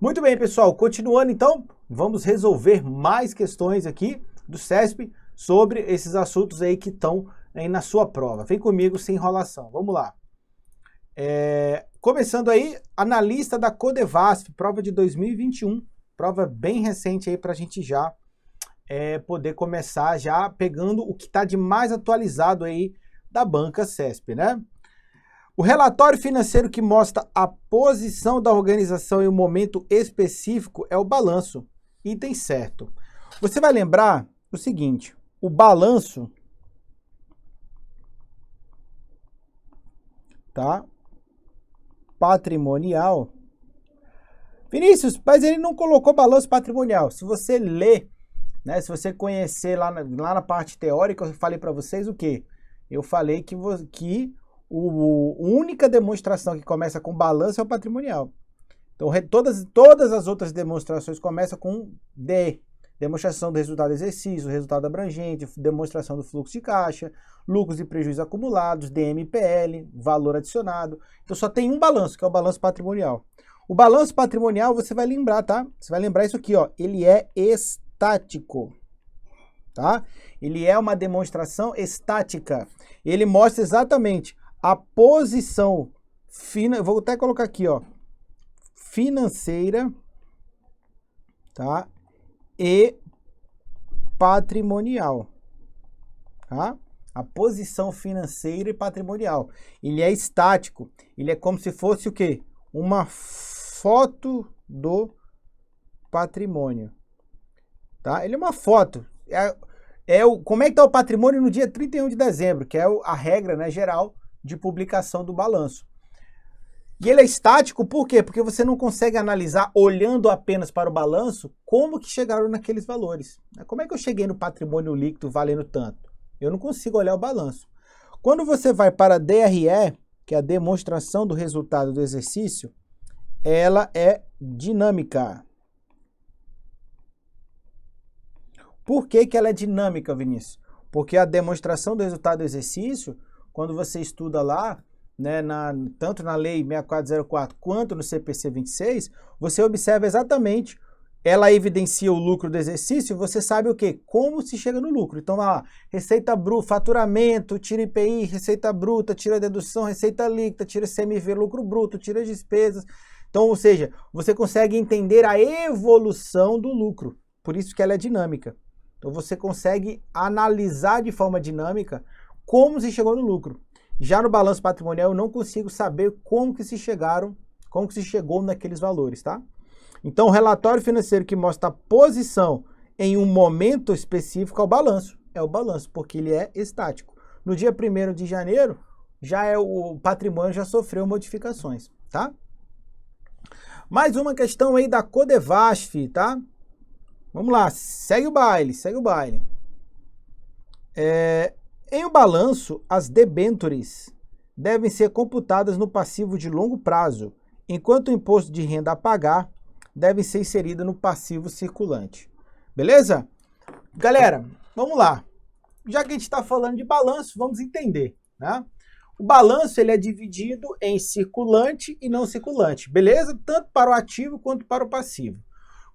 Muito bem, pessoal, continuando então, vamos resolver mais questões aqui do CESP sobre esses assuntos aí que estão aí na sua prova. Vem comigo sem enrolação, vamos lá. Começando aí, analista da Codevasf, prova de 2021, prova bem recente aí para a gente já poder começar já pegando o que está de mais atualizado aí da banca CESP, né? O relatório financeiro que mostra a posição da organização em um momento específico é o balanço, item certo. Você vai lembrar o seguinte, o balanço, tá? Patrimonial. Vinícius, mas ele não colocou balanço patrimonial. Se você ler, né, se você conhecer lá na parte teórica, eu falei para vocês o quê? Eu falei que a única demonstração que começa com balanço é o patrimonial. Então, todas as outras demonstrações começam com D. Demonstração do resultado do exercício, resultado abrangente, demonstração do fluxo de caixa, lucros e prejuízos acumulados, DMPL, valor adicionado. Então, só tem um balanço, que é o balanço patrimonial. O balanço patrimonial, você vai lembrar, tá? Você vai lembrar isso aqui, ó. Ele é estático, tá? Ele é uma demonstração estática. Ele mostra exatamente a posição, vou até colocar aqui, ó, financeira, tá? E patrimonial, tá? A posição financeira e patrimonial. Ele é estático, ele é como se fosse o quê? Uma foto do patrimônio, tá? Ele é uma foto, como é que está o patrimônio no dia 31 de dezembro, que é a regra, né, geral de publicação do balanço. E ele é estático por quê? Porque você não consegue analisar, olhando apenas para o balanço, como que chegaram naqueles valores. Como é que eu cheguei no patrimônio líquido valendo tanto? Eu não consigo olhar o balanço. Quando você vai para a DRE, que é a demonstração do resultado do exercício, ela é dinâmica. Por que que ela é dinâmica, Vinícius? Porque a demonstração do resultado do exercício, quando você estuda lá, né, tanto na Lei 6404 quanto no CPC 26, você observa exatamente, ela evidencia o lucro do exercício, você sabe o quê? Como se chega no lucro. Então, lá, receita bruta, faturamento, tira IPI, receita bruta, tira dedução, receita líquida, tira CMV, lucro bruto, tira as despesas. Então, ou seja, você consegue entender a evolução do lucro. Por isso que ela é dinâmica. Então, você consegue analisar de forma dinâmica como se chegou no lucro. Já no balanço patrimonial, eu não consigo saber como que se chegou naqueles valores, tá? Então, o relatório financeiro que mostra a posição em um momento específico é o balanço, porque ele é estático. No dia 1º de janeiro, o patrimônio já sofreu modificações, tá? Mais uma questão aí da Codevasf, tá? Vamos lá, segue o baile. Em um balanço, as debêntures devem ser computadas no passivo de longo prazo, enquanto o imposto de renda a pagar deve ser inserido no passivo circulante. Beleza? Galera, vamos lá. Já que a gente está falando de balanço, vamos entender, né? O balanço ele é dividido em circulante e não circulante, beleza? Tanto para o ativo quanto para o passivo.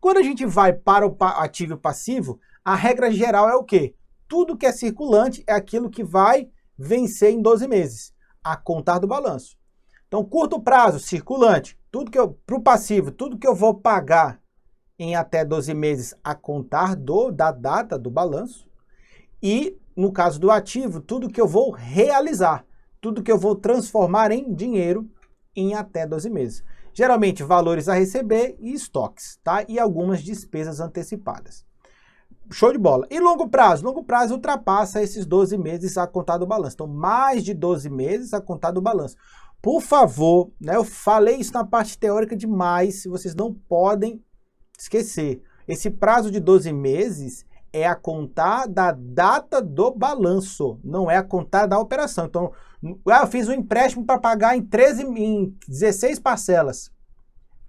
Quando a gente vai para o ativo e passivo, a regra geral é o quê? Tudo que é circulante é aquilo que vai vencer em 12 meses, a contar do balanço. Então, curto prazo, circulante, para o passivo, tudo que eu vou pagar em até 12 meses a contar da data do balanço. E, no caso do ativo, tudo que eu vou realizar, tudo que eu vou transformar em dinheiro em até 12 meses. Geralmente, valores a receber e estoques, tá? E algumas despesas antecipadas. Show de bola. E longo prazo? Longo prazo ultrapassa esses 12 meses a contar do balanço. Então, mais de 12 meses a contar do balanço. Por favor, né, eu falei isso na parte teórica demais, vocês não podem esquecer. Esse prazo de 12 meses é a contar da data do balanço, não é a contar da operação. Então, eu fiz um empréstimo para pagar em 16 parcelas.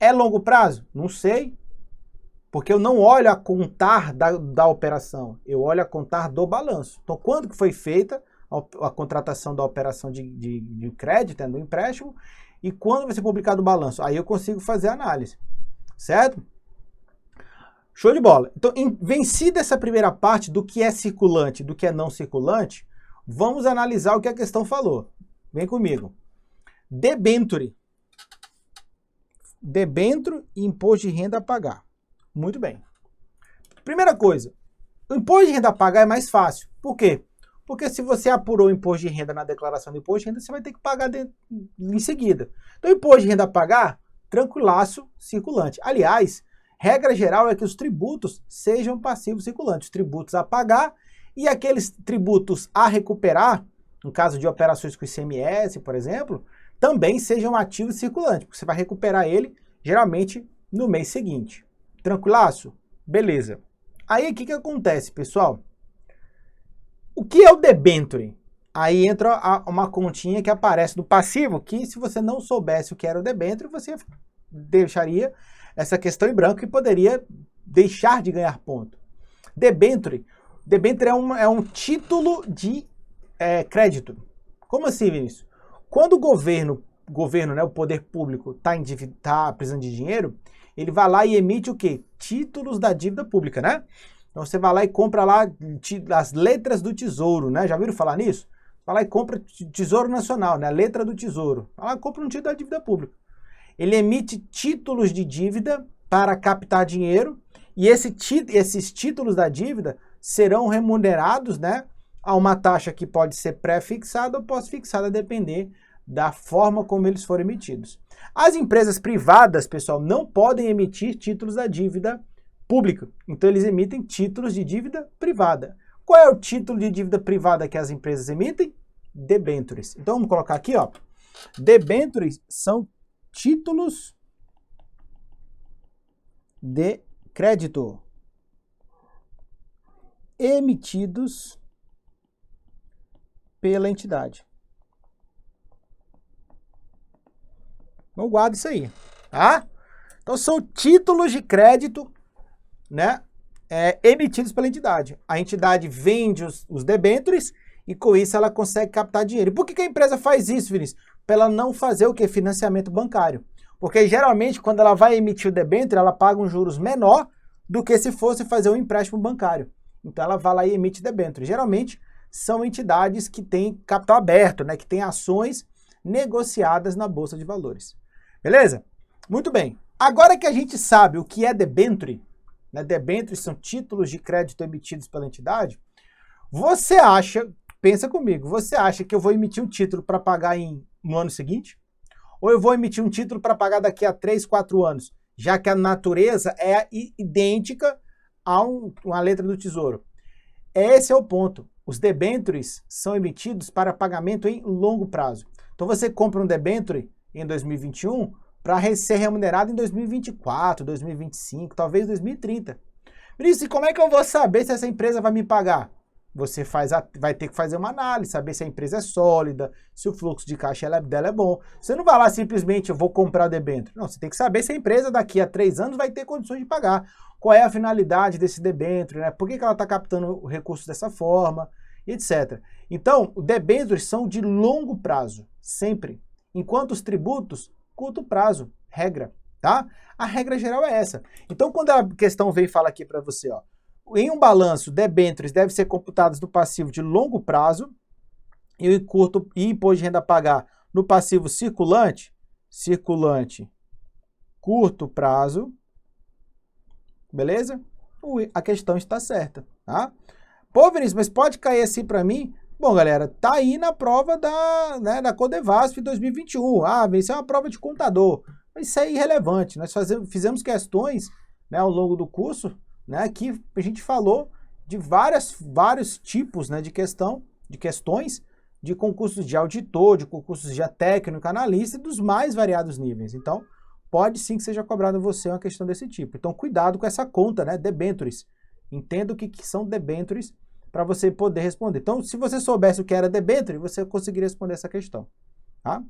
É longo prazo? Não sei. Porque eu não olho a contar da operação, eu olho a contar do balanço. Então, quando que foi feita a contratação da operação de crédito, do empréstimo, e quando vai ser publicado o balanço? Aí eu consigo fazer a análise. certo? Show de bola. Então, vencida essa primeira parte do que é circulante, do que é não circulante, vamos analisar o que a questão falou. Vem comigo. Debênture. Debênture e imposto de renda a pagar. Muito bem. Primeira coisa, o imposto de renda a pagar é mais fácil. Por quê? Porque se você apurou o imposto de renda na declaração do imposto de renda, você vai ter que pagar em seguida. Então, imposto de renda a pagar, tranquilaço, circulante. Aliás, regra geral é que os tributos sejam passivos circulantes. Tributos a pagar e aqueles tributos a recuperar, no caso de operações com ICMS, por exemplo, também sejam ativos circulantes, porque você vai recuperar ele, geralmente, no mês seguinte. Tranquilaço? Beleza. Aí, o que acontece, pessoal? O que é o debênture? Aí entra uma continha que aparece no passivo, que se você não soubesse o que era o debênture, você deixaria essa questão em branco e poderia deixar de ganhar ponto. Debênture é um título de crédito. Como assim, Vinícius? Quando o governo, né, o poder público tá precisando de dinheiro, ele vai lá e emite o quê? Títulos da dívida pública, né? Então você vai lá e compra lá as letras do Tesouro, né? Já viram falar nisso? Vai lá e compra Tesouro Nacional, né? A letra do Tesouro. Vai lá e compra um título da dívida pública. Ele emite títulos de dívida para captar dinheiro e esses títulos da dívida serão remunerados, né, a uma taxa que pode ser pré-fixada ou pós-fixada, a depender da forma como eles forem emitidos. As empresas privadas, pessoal, não podem emitir títulos da dívida pública. Então, eles emitem títulos de dívida privada. Qual é o título de dívida privada que as empresas emitem? Debêntures. Então, vamos colocar aqui, ó. Debêntures são títulos de crédito emitidos pela entidade. Não guarda isso aí, tá? Então, são títulos de crédito, né, emitidos pela entidade. A entidade vende os debêntures e, com isso, ela consegue captar dinheiro. E por que a empresa faz isso, Vinícius? Para ela não fazer o quê? Financiamento bancário. Porque, geralmente, quando ela vai emitir o debênture, ela paga um juros menor do que se fosse fazer um empréstimo bancário. Então, ela vai lá e emite debênture. Geralmente, são entidades que têm capital aberto, né, que têm ações negociadas na Bolsa de Valores. Beleza? Muito bem. Agora que a gente sabe o que é debênture, né, debêntures são títulos de crédito emitidos pela entidade, você acha, pensa comigo, você acha que eu vou emitir um título para pagar no ano seguinte? Ou eu vou emitir um título para pagar daqui a 3, 4 anos, já que a natureza é idêntica a uma letra do Tesouro? Esse é o ponto. Os debêntures são emitidos para pagamento em longo prazo. Então você compra um debênture em 2021 para ser remunerado em 2024, 2025, talvez 2030. Vinícius, e como é que eu vou saber se essa empresa vai me pagar? Você vai ter que fazer uma análise, saber se a empresa é sólida, se o fluxo de caixa dela é bom. Você não vai lá simplesmente, eu vou comprar debênture. Não, você tem que saber se a empresa daqui a 3 anos vai ter condições de pagar. Qual é a finalidade desse debênture, né? Por que ela está captando o recurso dessa forma, etc. Então, os debêntures são de longo prazo, sempre. Enquanto os tributos, curto prazo, regra, tá? A regra geral é essa. Então, quando a questão vem e fala aqui para você, ó, em um balanço, debêntures devem ser computados no passivo de longo prazo e imposto de renda a pagar no passivo circulante, curto prazo, beleza? A questão está certa, tá? Pô, Vinícius, mas pode cair assim para mim? Bom, galera, tá aí na prova da Codevasf 2021. Ah, isso é uma prova de contador. Mas isso é irrelevante. Nós fizemos questões, né, ao longo do curso, né, que a gente falou de vários tipos, né, de questões de concursos de auditor, de concursos de técnico, analista e dos mais variados níveis. Então, pode sim que seja cobrado você uma questão desse tipo. Então, cuidado com essa conta, né, debêntures. Entenda o que são debêntures para você poder responder. Então, se você soubesse o que era debênture, você conseguiria responder essa questão, tá?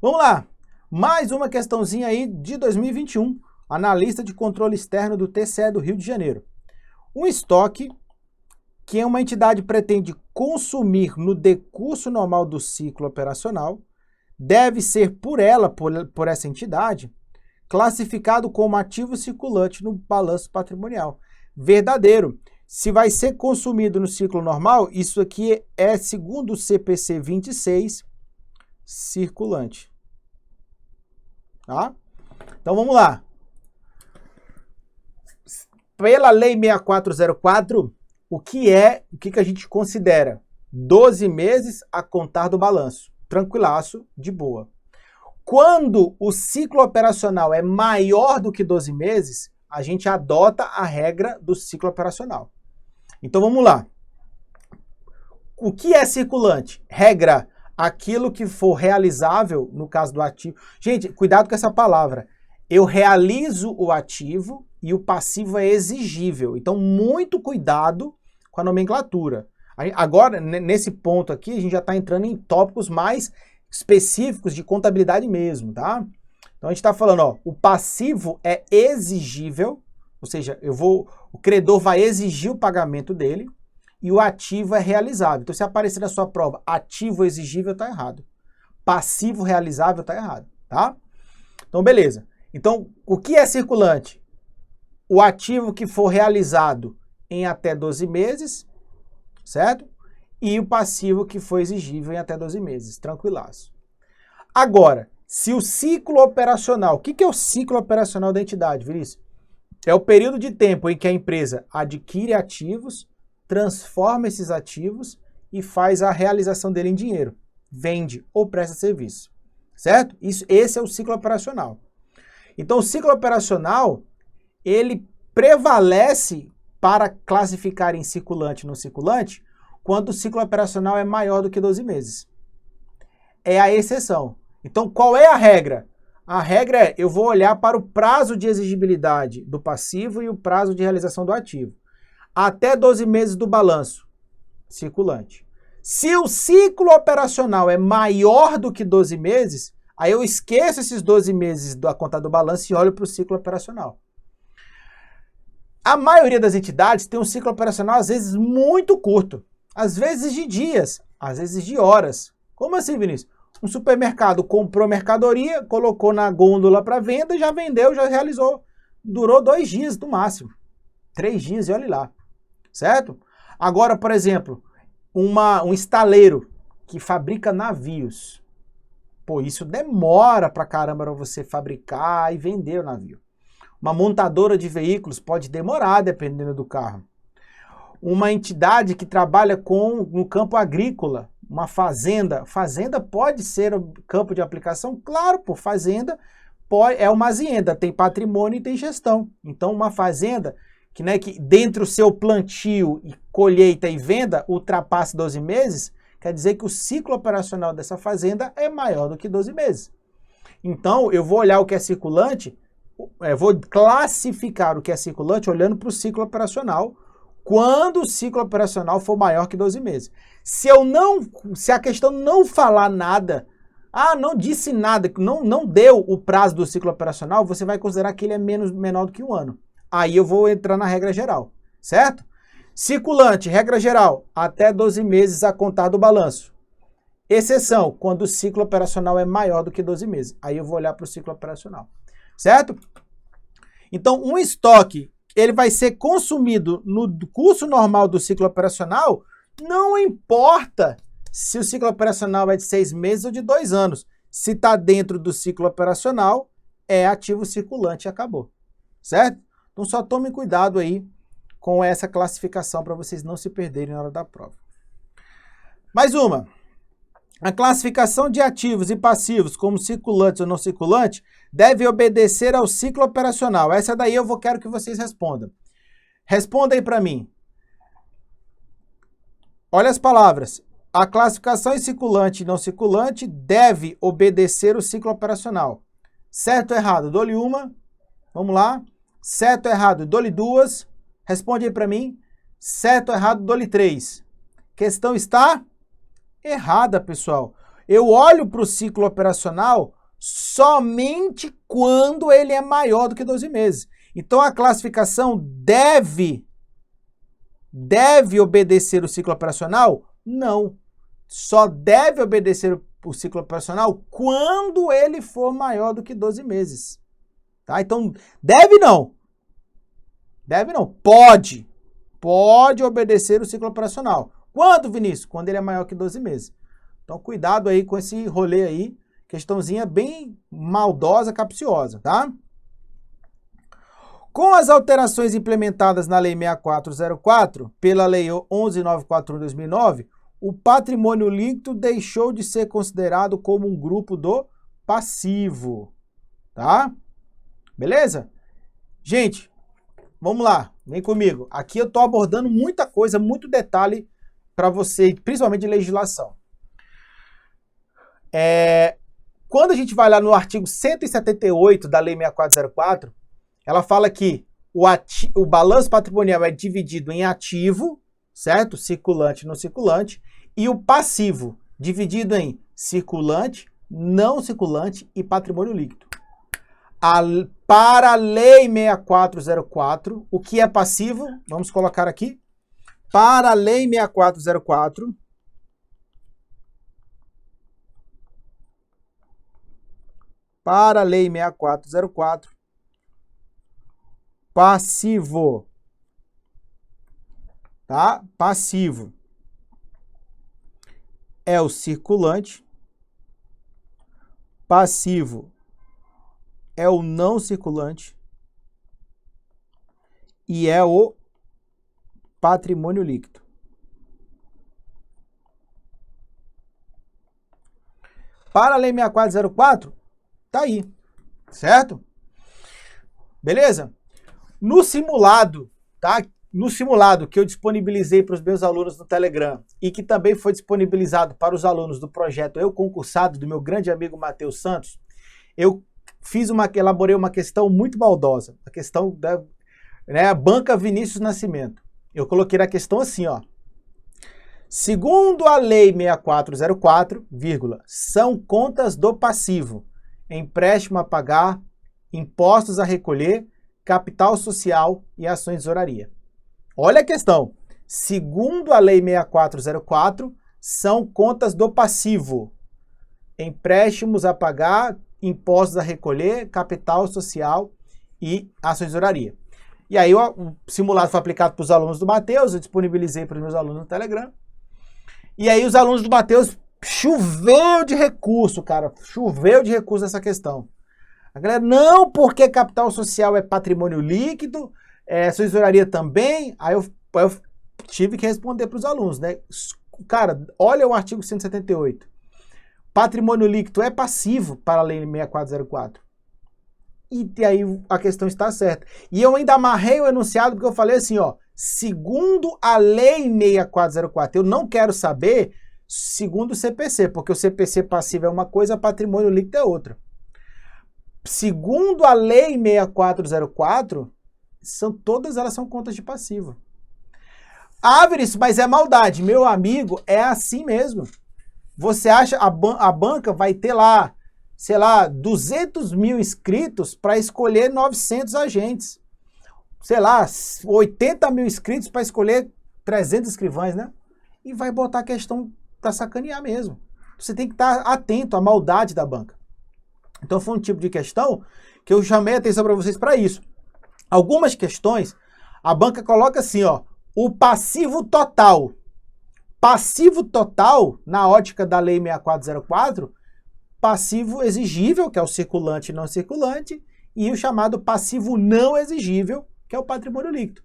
Vamos lá. Mais uma questãozinha aí de 2021. Analista de controle externo do TCE do Rio de Janeiro. Um estoque que uma entidade pretende consumir no decurso normal do ciclo operacional deve ser por essa entidade, classificado como ativo circulante no balanço patrimonial. Verdadeiro. Se vai ser consumido no ciclo normal, isso aqui é, segundo o CPC 26, circulante. Tá? Então vamos lá. Pela Lei 6404, o que a gente considera? 12 meses a contar do balanço. Tranquilaço, de boa. Quando o ciclo operacional é maior do que 12 meses, a gente adota a regra do ciclo operacional. Então vamos lá. O que é circulante? Regra, aquilo que for realizável no caso do ativo. Gente, cuidado com essa palavra. Eu realizo o ativo e o passivo é exigível. Então muito cuidado com a nomenclatura. Agora, nesse ponto aqui, a gente já está entrando em tópicos mais específicos de contabilidade mesmo, tá? Então a gente está falando, ó, o passivo é exigível, ou seja, o credor vai exigir o pagamento dele, e o ativo é realizável. Então se aparecer na sua prova ativo exigível, está errado. Passivo realizável, está errado, tá? Então beleza. Então o que é circulante? O ativo que for realizado em até 12 meses, certo? E o passivo que for exigível em até 12 meses, tranquilaço. Agora, se o ciclo operacional, o que é o ciclo operacional da entidade, Vinícius? É o período de tempo em que a empresa adquire ativos, transforma esses ativos e faz a realização dele em dinheiro, vende ou presta serviço, certo? Esse é o ciclo operacional. Então, o ciclo operacional, ele prevalece para classificar em circulante e não circulante quando o ciclo operacional é maior do que 12 meses. É a exceção. Então, qual é a regra? A regra é, eu vou olhar para o prazo de exigibilidade do passivo e o prazo de realização do ativo. Até 12 meses do balanço, circulante. Se o ciclo operacional é maior do que 12 meses, aí eu esqueço esses 12 meses da conta do balanço e olho para o ciclo operacional. A maioria das entidades tem um ciclo operacional, às vezes, muito curto. Às vezes de dias, às vezes de horas. Como assim, Vinícius? Um supermercado comprou mercadoria, colocou na gôndola para venda, já vendeu, já realizou. Durou 2 dias no máximo. 3 dias e olhe lá. Certo? Agora, por exemplo, um estaleiro que fabrica navios. Pô, isso demora pra caramba para você fabricar e vender o navio. Uma montadora de veículos pode demorar, dependendo do carro. Uma entidade que trabalha no campo agrícola, uma fazenda. Fazenda pode ser o campo de aplicação? Claro, pô, fazenda é uma azienda, tem patrimônio e tem gestão. Então, uma fazenda que dentro do seu plantio, e colheita e venda ultrapasse 12 meses, quer dizer que o ciclo operacional dessa fazenda é maior do que 12 meses. Então, eu vou olhar o que é circulante, vou classificar o que é circulante olhando para o ciclo operacional, quando o ciclo operacional for maior que 12 meses. Se a questão não falar nada, não disse nada, não deu o prazo do ciclo operacional, você vai considerar que ele é menor do que 1 ano. Aí eu vou entrar na regra geral, certo? Circulante, regra geral, até 12 meses a contar do balanço. Exceção, quando o ciclo operacional é maior do que 12 meses. Aí eu vou olhar para o ciclo operacional, certo? Então, um estoque, ele vai ser consumido no curso normal do ciclo operacional, não importa se o ciclo operacional é de 6 meses ou de 2 anos. Se está dentro do ciclo operacional, é ativo circulante e acabou, certo? Então, só tome cuidado aí com essa classificação para vocês não se perderem na hora da prova. Mais uma. A classificação de ativos e passivos como circulantes ou não circulantes deve obedecer ao ciclo operacional. Essa daí quero que vocês respondam. Responda aí para mim. Olha as palavras. A classificação em circulante e não circulante deve obedecer o ciclo operacional. Certo ou errado? Dou-lhe uma. Vamos lá. Certo ou errado? Dou-lhe 2. Responde aí para mim. Certo ou errado? Dou-lhe 3. Questão está errada, pessoal. Eu olho para o ciclo operacional somente quando ele é maior do que 12 meses. Então, a classificação deve obedecer o ciclo operacional? Não. Só deve obedecer o ciclo operacional quando ele for maior do que 12 meses. Tá? Então, deve não. Deve não. Pode. Pode obedecer o ciclo operacional. Quando, Vinícius? Quando ele é maior que 12 meses. Então, cuidado aí com esse rolê aí. Questãozinha bem maldosa, capciosa, tá? Com as alterações implementadas na Lei 6404, pela Lei 11.941/2009, o patrimônio líquido deixou de ser considerado como um grupo do passivo, tá? Beleza? Gente, vamos lá, vem comigo. Aqui eu tô abordando muita coisa, muito detalhe para você, principalmente de legislação. Quando a gente vai lá no artigo 178 da Lei 6404, ela fala que o balanço patrimonial é dividido em ativo, certo? Circulante e não circulante, e o passivo, dividido em circulante, não circulante e patrimônio líquido. Para a Lei 6404, o que é passivo? Vamos colocar aqui. Para a Lei 6404, para a Lei 6404, passivo, tá? Passivo é o circulante, passivo é o não circulante e é o patrimônio líquido. Para a Lei 6404, tá aí, certo? Beleza? No simulado, tá? No simulado que eu disponibilizei para os meus alunos no Telegram e que também foi disponibilizado para os alunos do projeto Eu Concursado, do meu grande amigo Matheus Santos, eu elaborei uma questão muito maldosa, a questão da banca Vinícius Nascimento. Eu coloquei a questão assim, ó. Segundo a Lei 6404, são contas do passivo, empréstimo a pagar, impostos a recolher, capital social e ações de tesouraria. Olha a questão. Segundo a Lei 6404, são contas do passivo, empréstimos a pagar, impostos a recolher, capital social e ações de tesouraria. E aí o simulado foi aplicado para os alunos do Matheus, eu disponibilizei para os meus alunos no Telegram. E aí os alunos do Matheus choveu de recurso, cara, choveu de recurso nessa questão. A galera, não, porque capital social é patrimônio líquido, ações de tesouraria também. Aí eu tive que responder para os alunos, né? Cara, olha o artigo 178. Patrimônio líquido é passivo para a Lei 6404. E aí a questão está certa. E eu ainda amarrei o enunciado porque eu falei assim, ó, segundo a Lei 6404, eu não quero saber segundo o CPC, porque o CPC passivo é uma coisa, patrimônio líquido é outra. Segundo a Lei 6404, todas elas são contas de passivo. Ah, Vinícius, mas é maldade. Meu amigo, é assim mesmo. Você acha a banca vai ter lá, sei lá, 200 mil inscritos para escolher 900 agentes. Sei lá, 80 mil inscritos para escolher 300 escrivães, né? E vai botar a questão para sacanear mesmo. Você tem que estar atento à maldade da banca. Então foi um tipo de questão que eu chamei a atenção para vocês para isso. Algumas questões, a banca coloca assim, ó, o passivo total. Passivo total, na ótica da Lei 6404, passivo exigível, que é o circulante e não circulante, e o chamado passivo não exigível, que é o patrimônio líquido.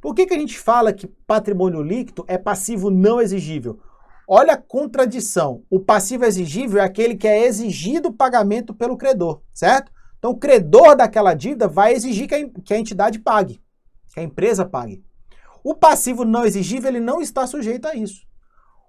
Por que a gente fala que patrimônio líquido é passivo não exigível? Olha a contradição. O passivo exigível é aquele que é exigido o pagamento pelo credor, certo? Então o credor daquela dívida vai exigir que a entidade pague, que a empresa pague. O passivo não exigível, ele não está sujeito a isso.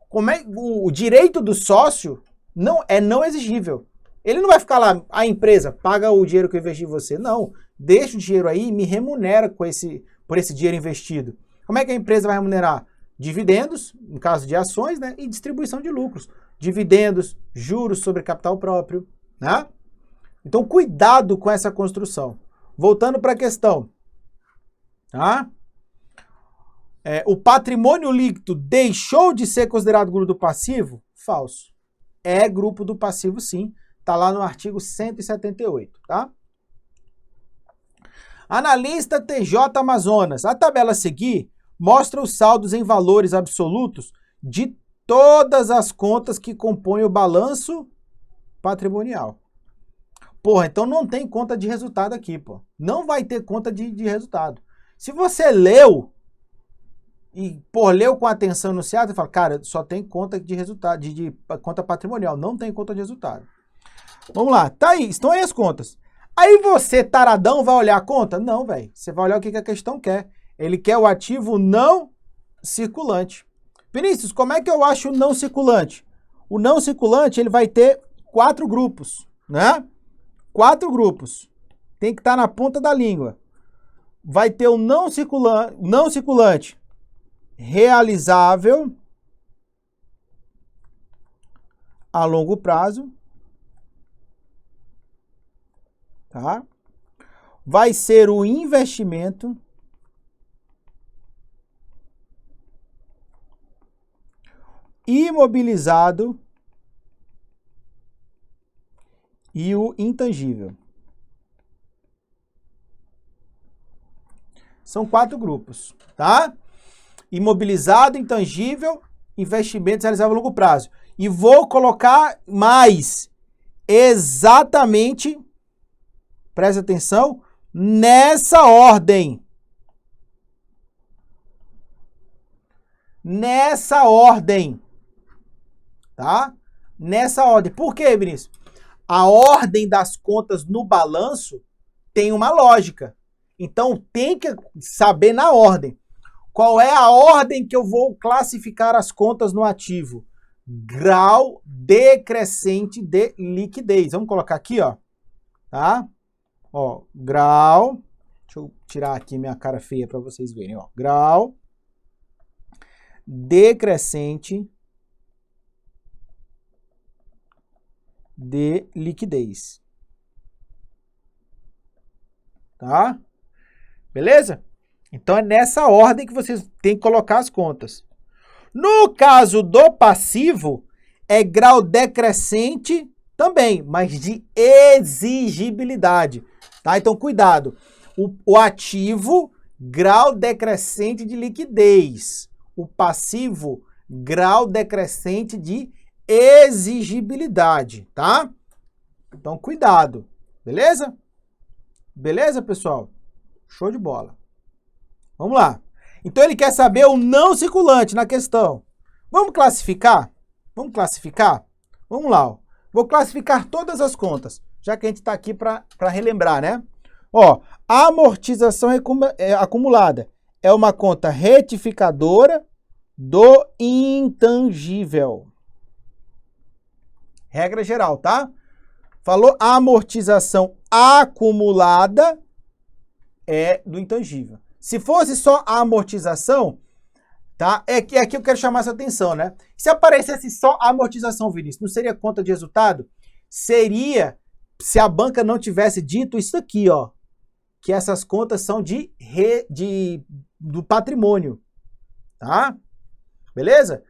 O direito do sócio não exigível. Ele não vai ficar lá, a empresa paga o dinheiro que eu investi em você. Não, deixa o dinheiro aí e me remunera por esse dinheiro investido. Como é que a empresa vai remunerar? Dividendos, no caso de ações, né? E distribuição de lucros. Dividendos, juros sobre capital próprio, né? Então, cuidado com essa construção. Voltando para a questão, tá? O patrimônio líquido deixou de ser considerado grupo do passivo? Falso. É grupo do passivo, sim. Está lá no artigo 178, tá? Analista TJ Amazonas. A tabela a seguir mostra os saldos em valores absolutos de todas as contas que compõem o balanço patrimonial. Porra, então não tem conta de resultado aqui, pô. Não vai ter conta de resultado. Se você leu e, pô, leu com atenção no enunciado, você fala, cara, só tem conta de resultado, de conta patrimonial, não tem conta de resultado. Vamos lá, tá aí, estão aí as contas. Aí você, taradão, vai olhar a conta? Não, velho. Você vai olhar o que a questão quer. Ele quer o ativo não circulante. Vinícius, como é que eu acho o não circulante? O não circulante, ele vai ter 4 grupos, né? 4 grupos. Tem que estar na ponta da língua. Vai ter o não circulante realizável a longo prazo. Tá? Vai ser o investimento imobilizado e o intangível. São 4 grupos, tá? Imobilizado, intangível, investimentos realizáveis a longo prazo. E vou colocar mais exatamente, preste atenção, nessa ordem. Nessa ordem. Tá? Nessa ordem. Por quê, Vinícius? A ordem das contas no balanço tem uma lógica. Então, tem que saber na ordem. Qual é a ordem que eu vou classificar as contas no ativo? Grau decrescente de liquidez. Vamos colocar aqui, ó. Tá? Ó, grau. Deixa eu tirar aqui minha cara feia para vocês verem, ó. Grau decrescente de liquidez. Tá? Beleza? Então é nessa ordem que vocês têm que colocar as contas. No caso do passivo, é grau decrescente também, mas de exigibilidade. Tá? Então cuidado. O ativo, grau decrescente de liquidez. O passivo, grau decrescente de exigibilidade, tá? Então, cuidado, beleza? Beleza, pessoal? Show de bola. Vamos lá. Então, ele quer saber o não circulante na questão. Vamos classificar? Vamos classificar? Vamos lá, ó. Vou classificar todas as contas, já que a gente está aqui para relembrar, né? Ó, a amortização acumulada é uma conta retificadora do intangível. Regra geral, tá? Falou amortização acumulada é do intangível. Se fosse só a amortização, tá? É aqui eu quero chamar essa atenção, né? Se aparecesse só a amortização, Vinícius, não seria conta de resultado? Seria se a banca não tivesse dito isso aqui, ó. Que essas contas são do patrimônio, tá? Beleza?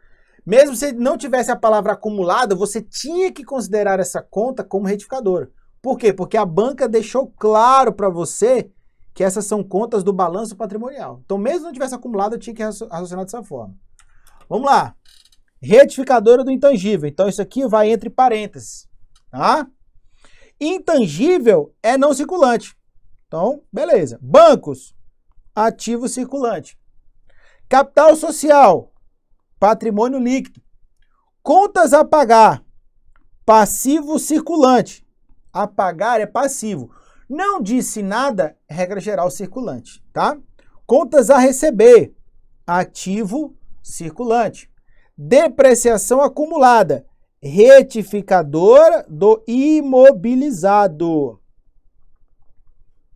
Mesmo se não tivesse a palavra acumulada, você tinha que considerar essa conta como retificadora. Por quê? Porque a banca deixou claro para você que essas são contas do balanço patrimonial. Então, mesmo se não tivesse acumulado, eu tinha que raciocinar dessa forma. Vamos lá. Retificadora do intangível. Então, isso aqui vai entre parênteses, tá? Intangível é não circulante. Então, beleza. Bancos, ativo circulante. Capital social, patrimônio líquido. Contas a pagar, passivo circulante. A pagar é passivo. Não disse nada, regra geral circulante, tá? Contas a receber, ativo circulante. Depreciação acumulada, retificadora do imobilizado.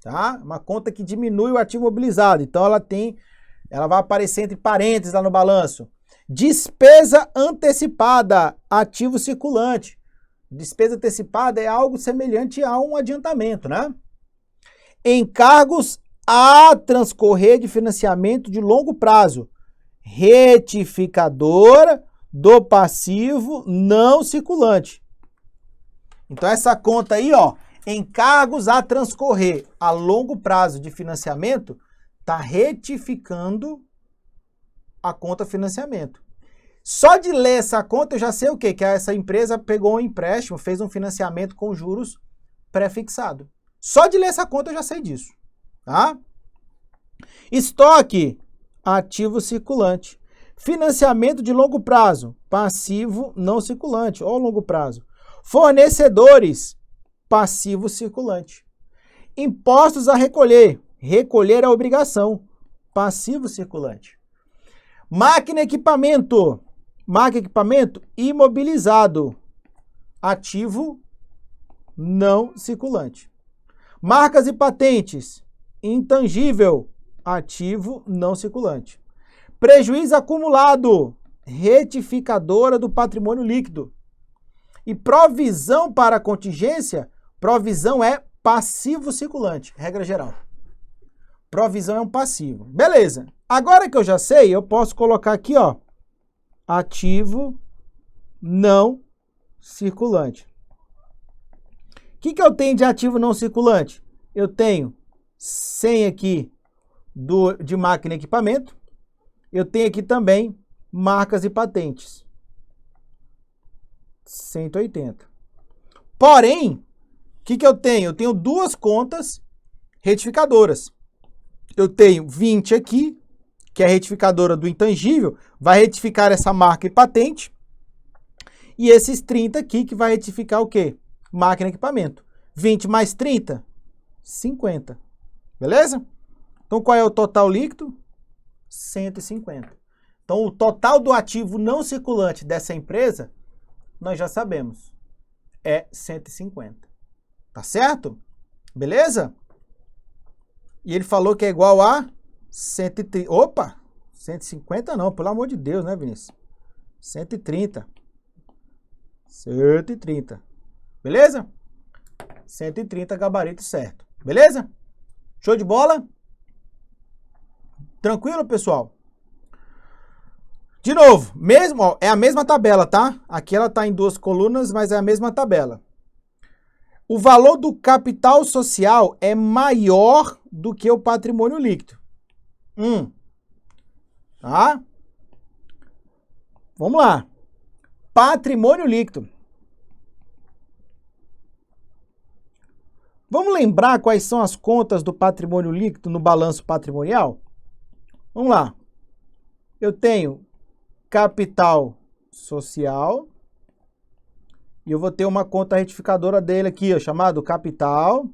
Tá? Uma conta que diminui o ativo imobilizado. Então ela vai aparecer entre parênteses lá no balanço. Despesa antecipada, ativo circulante. Despesa antecipada é algo semelhante a um adiantamento, né? Encargos a transcorrer de financiamento de longo prazo. Retificadora do passivo não circulante. Então essa conta aí, ó, encargos a transcorrer a longo prazo de financiamento, está retificando a conta financiamento. Só de ler essa conta eu já sei o quê? Que essa empresa pegou um empréstimo, fez um financiamento com juros pré-fixado. Só de ler essa conta eu já sei disso, tá? Estoque, ativo circulante. Financiamento de longo prazo, passivo não circulante, ou longo prazo. Fornecedores, passivo circulante. Impostos a recolher, recolher a obrigação, passivo circulante. Máquina e equipamento, imobilizado, ativo não circulante. Marcas e patentes, intangível, ativo não circulante. Prejuízo acumulado, retificadora do patrimônio líquido. E provisão para contingência, provisão é passivo circulante, regra geral. Provisão é um passivo. Beleza. Agora que eu já sei, eu posso colocar aqui, ó, ativo não circulante. O que eu tenho de ativo não circulante? Eu tenho 100 aqui de máquina e equipamento. Eu tenho aqui também marcas e patentes. 180. Porém, o que eu tenho? Eu tenho duas contas retificadoras. Eu tenho 20 aqui, que é a retificadora do intangível, vai retificar essa marca e patente. E esses 30 aqui, que vai retificar o quê? Máquina e equipamento. 20 mais 30, 50. Beleza? Então, qual é o total líquido? 150. Então, o total do ativo não circulante dessa empresa, nós já sabemos, é 150. Tá certo? Beleza? E ele falou que é igual a 130. Opa! 150 não, pelo amor de Deus, né, Vinícius? 130. 130. Beleza? 130 gabarito certo. Beleza? Show de bola? Tranquilo, pessoal? De novo, mesmo, ó, é a mesma tabela, tá? Aqui ela tá em duas colunas, mas é a mesma tabela. O valor do capital social é maior do que o patrimônio líquido. Tá? Vamos lá. Patrimônio líquido. Vamos lembrar quais são as contas do patrimônio líquido no balanço patrimonial? Vamos lá. Eu tenho capital social e eu vou ter uma conta retificadora dele aqui, ó, chamado capital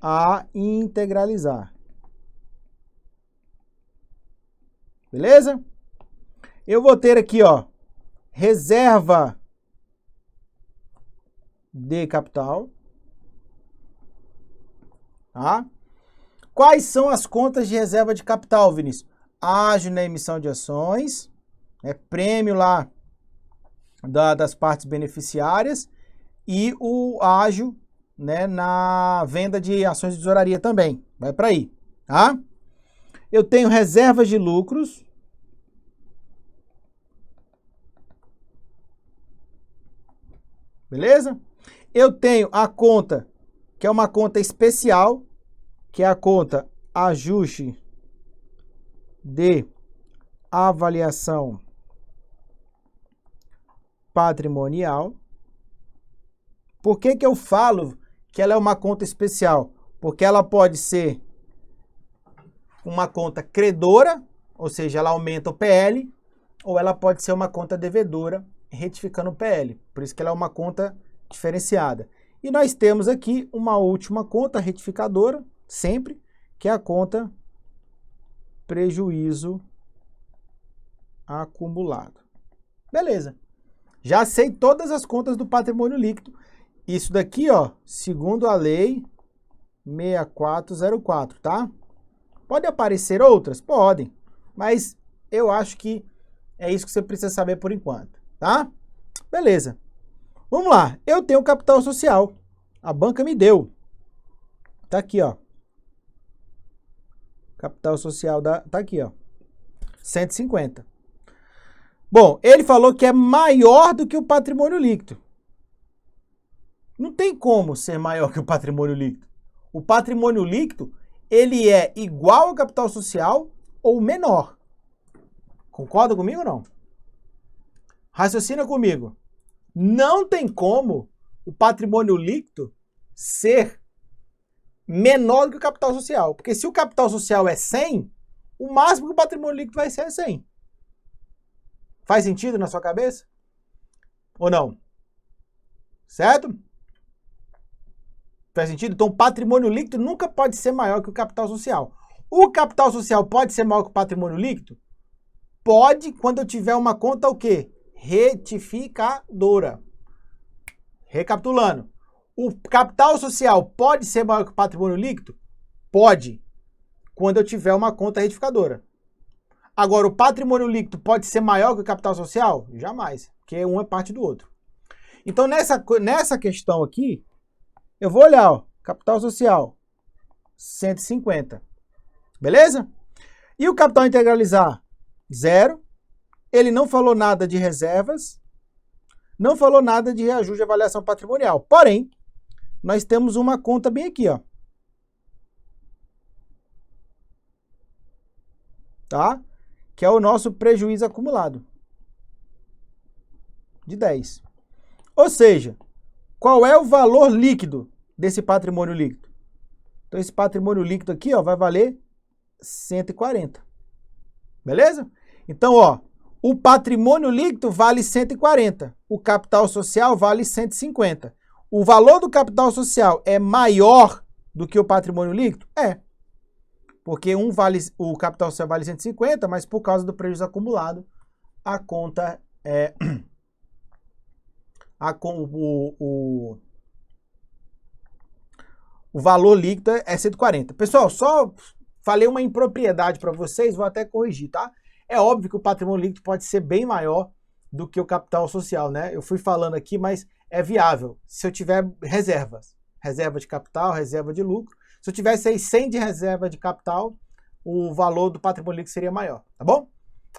a integralizar. Beleza? Eu vou ter aqui, ó, reserva de capital. Tá? Quais são as contas de reserva de capital, Vinícius? Ágio na emissão de ações, prêmio lá das partes beneficiárias e o ágio, né, na venda de ações de tesouraria também. Vai para aí, tá? Eu tenho reservas de lucros. Beleza? Eu tenho a conta, que é uma conta especial, que é a conta ajuste de avaliação patrimonial. Por que eu falo que ela é uma conta especial? Porque ela pode ser uma conta credora, ou seja, ela aumenta o PL, ou ela pode ser uma conta devedora, retificando o PL. Por isso que ela é uma conta diferenciada. E nós temos aqui uma última conta retificadora, sempre, que é a conta prejuízo acumulado. Beleza. Já sei todas as contas do patrimônio líquido. Isso daqui, ó, segundo a lei 6404, tá? Pode aparecer outras? Podem. Mas eu acho que é isso que você precisa saber por enquanto, tá? Beleza. Vamos lá. Eu tenho capital social. A banca me deu. Tá aqui, ó. Capital social tá aqui, ó. 150. Bom, ele falou que é maior do que o patrimônio líquido. Não tem como ser maior que o patrimônio líquido. O patrimônio líquido, ele é igual ao capital social ou menor. Concorda comigo ou não? Raciocina comigo. Não tem como o patrimônio líquido ser menor do que o capital social. Porque se o capital social é 100, o máximo que o patrimônio líquido vai ser é 100. Faz sentido na sua cabeça? Ou não? Certo? Faz sentido? Então, o patrimônio líquido nunca pode ser maior que o capital social. O capital social pode ser maior que o patrimônio líquido? Pode, quando eu tiver uma conta o quê? Retificadora. Recapitulando. O capital social pode ser maior que o patrimônio líquido? Pode, quando eu tiver uma conta retificadora. Agora, o patrimônio líquido pode ser maior que o capital social? Jamais, porque um é parte do outro. Então, nessa questão aqui, eu vou olhar, ó, capital social, 150. Beleza? E o capital integralizar? 0. Ele não falou nada de reservas, não falou nada de reajuste de avaliação patrimonial. Porém, nós temos uma conta bem aqui, ó. Tá? Que é o nosso prejuízo acumulado. De 10. Ou seja, qual é o valor líquido desse patrimônio líquido? Então, esse patrimônio líquido aqui, ó, vai valer 140. Beleza? Então, ó, o patrimônio líquido vale 140. O capital social vale 150. O valor do capital social é maior do que o patrimônio líquido? É. Porque o capital social vale 150, mas por causa do prejuízo acumulado, a conta é... o valor líquido é 140. Pessoal, só falei uma impropriedade para vocês, vou até corrigir, tá? É óbvio que o patrimônio líquido pode ser bem maior do que o capital social, né? Eu fui falando aqui, mas é viável. Se eu tiver reservas, reserva de capital, reserva de lucro, se eu tivesse aí 100 de reserva de capital, o valor do patrimônio líquido seria maior, tá bom?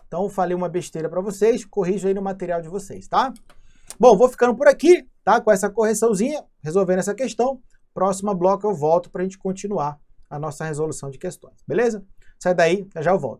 Então, eu falei uma besteira para vocês, corrijo aí no material de vocês, tá? Bom, vou ficando por aqui, tá? Com essa correçãozinha, resolvendo essa questão. Próximo bloco eu volto para a gente continuar a nossa resolução de questões, beleza? Sai daí, já eu volto.